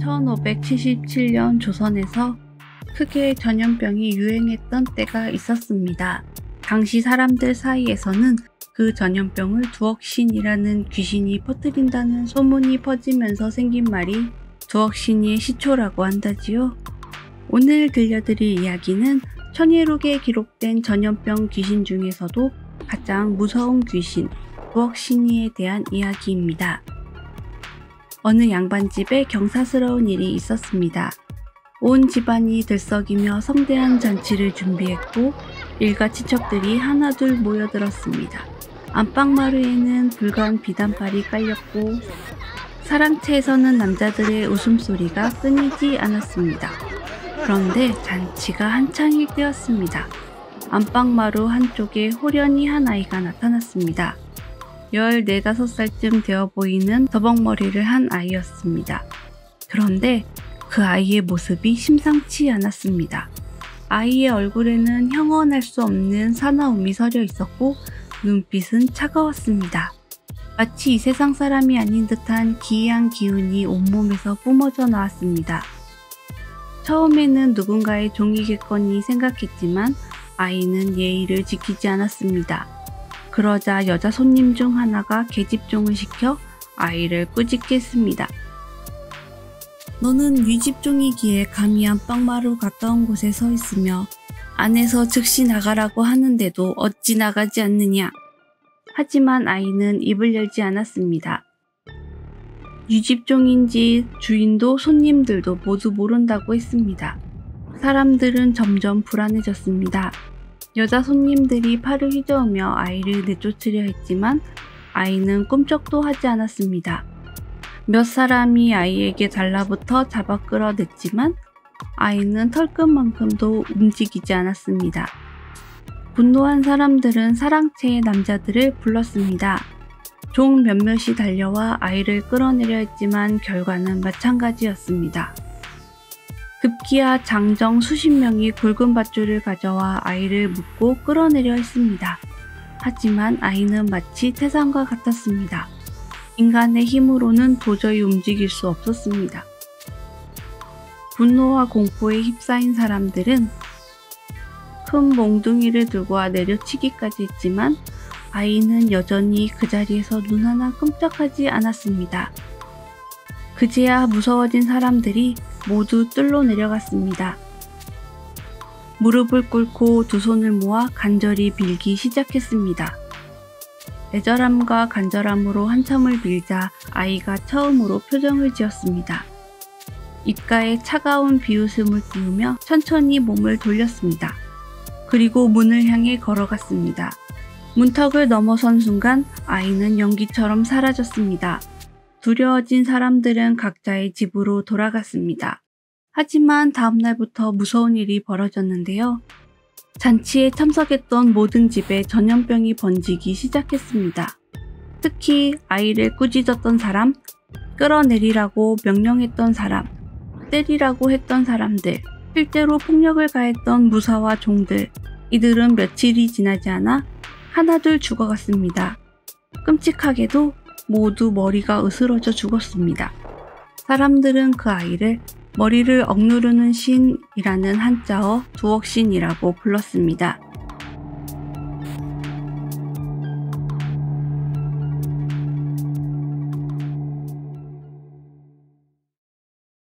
1577년 조선에서 크게 전염병이 유행했던 때가 있었습니다. 당시 사람들 사이에서는 그 전염병을 두억신이라는 귀신이 퍼뜨린다는 소문이 퍼지면서 생긴 말이 두억신이의 시초라고 한다지요. 오늘 들려드릴 이야기는 천예록에 기록된 전염병 귀신 중에서도 가장 무서운 귀신 두억신이에 대한 이야기입니다. 어느 양반집에 경사스러운 일이 있었습니다. 온 집안이 들썩이며 성대한 잔치를 준비했고 일가 친척들이 하나둘 모여들었습니다. 안방마루에는 붉은 비단발이 깔렸고 사랑채에서는 남자들의 웃음소리가 끊이지 않았습니다. 그런데 잔치가 한창일 때였습니다. 안방마루 한쪽에 호련히 한 아이가 나타났습니다. 14~15살쯤 되어 보이는 더벅머리를 한 아이였습니다. 그런데 그 아이의 모습이 심상치 않았습니다. 아이의 얼굴에는 형언할 수 없는 사나움이 서려 있었고 눈빛은 차가웠습니다. 마치 이 세상 사람이 아닌 듯한 기이한 기운이 온몸에서 뿜어져 나왔습니다. 처음에는 누군가의 종이겠거니 생각했지만 아이는 예의를 지키지 않았습니다. 그러자 여자 손님 중 하나가 계집종을 시켜 아이를 꾸짖게 했습니다. 너는 위집종이기에 감히 안방마루 가까운 곳에 서 있으며 안에서 즉시 나가라고 하는데도 어찌 나가지 않느냐. 하지만 아이는 입을 열지 않았습니다. 유집종인지 주인도 손님들도 모두 모른다고 했습니다. 사람들은 점점 불안해졌습니다. 여자 손님들이 팔을 휘저으며 아이를 내쫓으려 했지만 아이는 꿈쩍도 하지 않았습니다. 몇 사람이 아이에게 달라붙어 잡아 끌어냈지만 아이는 털끝만큼도 움직이지 않았습니다. 분노한 사람들은 사랑채의 남자들을 불렀습니다. 종 몇몇이 달려와 아이를 끌어내려 했지만 결과는 마찬가지였습니다. 급기야 장정 수십 명이 굵은 밧줄을 가져와 아이를 묶고 끌어내려 했습니다. 하지만 아이는 마치 태산과 같았습니다. 인간의 힘으로는 도저히 움직일 수 없었습니다. 분노와 공포에 휩싸인 사람들은 큰 몽둥이를 들고 와 내려치기까지 했지만 아이는 여전히 그 자리에서 눈 하나 끔찍하지 않았습니다. 그제야 무서워진 사람들이 모두 뜰로 내려갔습니다. 무릎을 꿇고 두 손을 모아 간절히 빌기 시작했습니다. 애절함과 간절함으로 한참을 빌자 아이가 처음으로 표정을 지었습니다. 입가에 차가운 비웃음을 띄우며 천천히 몸을 돌렸습니다. 그리고 문을 향해 걸어갔습니다. 문턱을 넘어선 순간 아이는 연기처럼 사라졌습니다. 두려워진 사람들은 각자의 집으로 돌아갔습니다. 하지만 다음날부터 무서운 일이 벌어졌는데요. 잔치에 참석했던 모든 집에 전염병이 번지기 시작했습니다. 특히 아이를 꾸짖었던 사람, 끌어내리라고 명령했던 사람, 때리라고 했던 사람들, 실제로 폭력을 가했던 무사와 종들, 이들은 며칠이 지나지 않아 하나둘 죽어갔습니다. 끔찍하게도 모두 머리가 으스러져 죽었습니다. 사람들은 그 아이를 머리를 억누르는 신이라는 한자어 두억신이라고 불렀습니다.